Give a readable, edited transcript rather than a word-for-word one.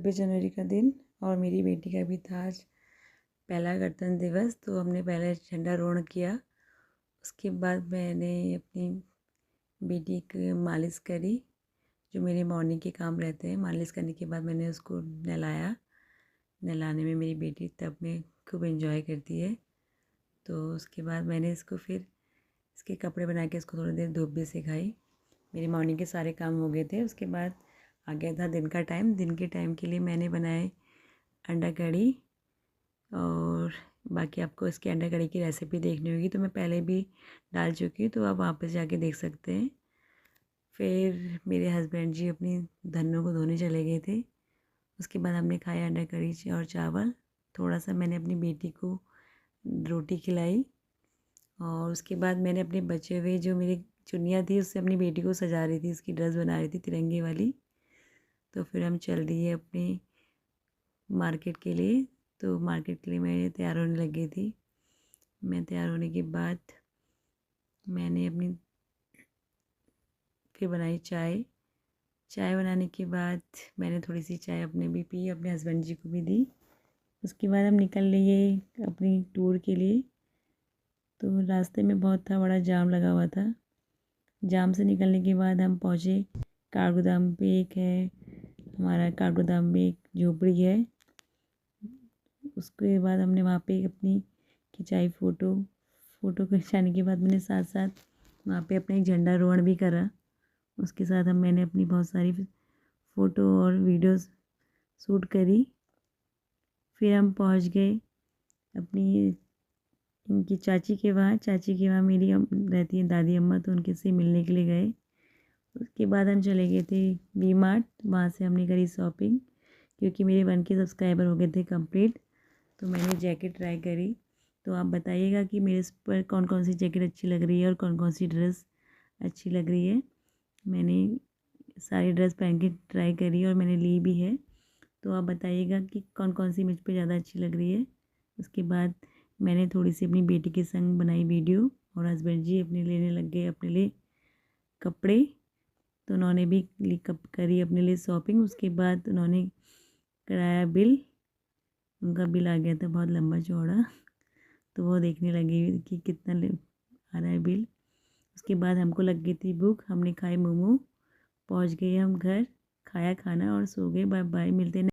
जनवरी का दिन और मेरी बेटी का भी था आज पहला गणतंत्र दिवस। तो हमने पहले झंडारोहण किया। उसके बाद मैंने अपनी बेटी की मालिश करी, जो मेरे मॉर्निंग के काम रहते हैं। मालिश करने के बाद मैंने उसको नहलाया। नहलाने में मेरी बेटी तब में खूब एंजॉय करती है। तो उसके बाद मैंने इसको फिर इसके कपड़े बना के इसको थोड़ी देर धूप भी सिखाई। मेरे मॉर्निंग के सारे काम हो गए थे। उसके बाद आ गया था दिन का टाइम। दिन के टाइम के लिए मैंने बनाए अंडा कढ़ी, और बाकी आपको इसके अंडा कढ़ी की रेसिपी देखनी होगी तो मैं पहले भी डाल चुकी हूँ, तो आप वापस जाके देख सकते हैं। फिर मेरे हस्बैंड जी अपनी धन्नों को धोने चले गए थे। उसके बाद हमने खाया अंडा कढ़ी और चावल। थोड़ा सा मैंने अपनी बेटी को रोटी खिलाई, और उसके बाद मैंने अपने बचे हुए जो मेरी चुन्नियाँ थी उससे अपनी बेटी को सजा रही थी, उसकी ड्रेस बना रही थी तिरंगे वाली। तो फिर हम चल दिए अपने मार्केट के लिए। तो मार्केट के लिए मैं तैयार होने लग गई थी। मैं तैयार होने के बाद मैंने अपनी फिर बनाई चाय। चाय बनाने के बाद मैंने थोड़ी सी चाय अपने भी पी, अपने हस्बैंड जी को भी दी। उसके बाद हम निकल लिए अपनी टूर के लिए। तो रास्ते में बहुत बड़ा जाम लगा हुआ था। जाम से निकलने के बाद हम पहुँचे काठगोदाम पे। एक है हमारा काठगोदाम में एक झोपड़ी है। उसके बाद हमने वहाँ पे अपनी खिंचाई फ़ोटो खिंचाने के बाद मैंने साथ साथ वहाँ पे अपना एक झंडारोहण भी करा। उसके साथ मैंने अपनी बहुत सारी फ़ोटो और वीडियोस शूट करी। फिर हम पहुँच गए अपनी इनकी चाची के वहाँ। चाची के वहाँ मेरी रहती है दादी अम्मा, तो उनके से मिलने के लिए गए। उसके बाद हम चले गए थे वी मार्ट। वहाँ से हमने करी शॉपिंग, क्योंकि मेरे 1K सब्सक्राइबर हो गए थे कंप्लीट। तो मैंने जैकेट ट्राई करी। तो आप बताइएगा कि मेरे पर कौन कौन सी जैकेट अच्छी लग रही है और कौन कौन सी ड्रेस अच्छी लग रही है। मैंने सारी ड्रेस पहन के ट्राई करी और मैंने ली भी है। तो आप बताइएगा कि कौन कौन सी मुझ पर ज़्यादा अच्छी लग रही है। उसके बाद मैंने थोड़ी सी अपनी बेटी के संग बनाई वीडियो, और हस्बैंड जी अपने लेने लग गए अपने लिए कपड़े। तो उन्होंने भी करी अपने लिए शॉपिंग। उसके बाद उन्होंने कराया बिल। उनका बिल आ गया था बहुत लंबा चौड़ा, तो वो देखने लगी कि कितना आ रहा है बिल। उसके बाद हमको लग गई थी भूख। हमने खाए मोमो। पहुंच गए हम घर, खाया खाना और सो गए। बाय बाय, मिलते हैं।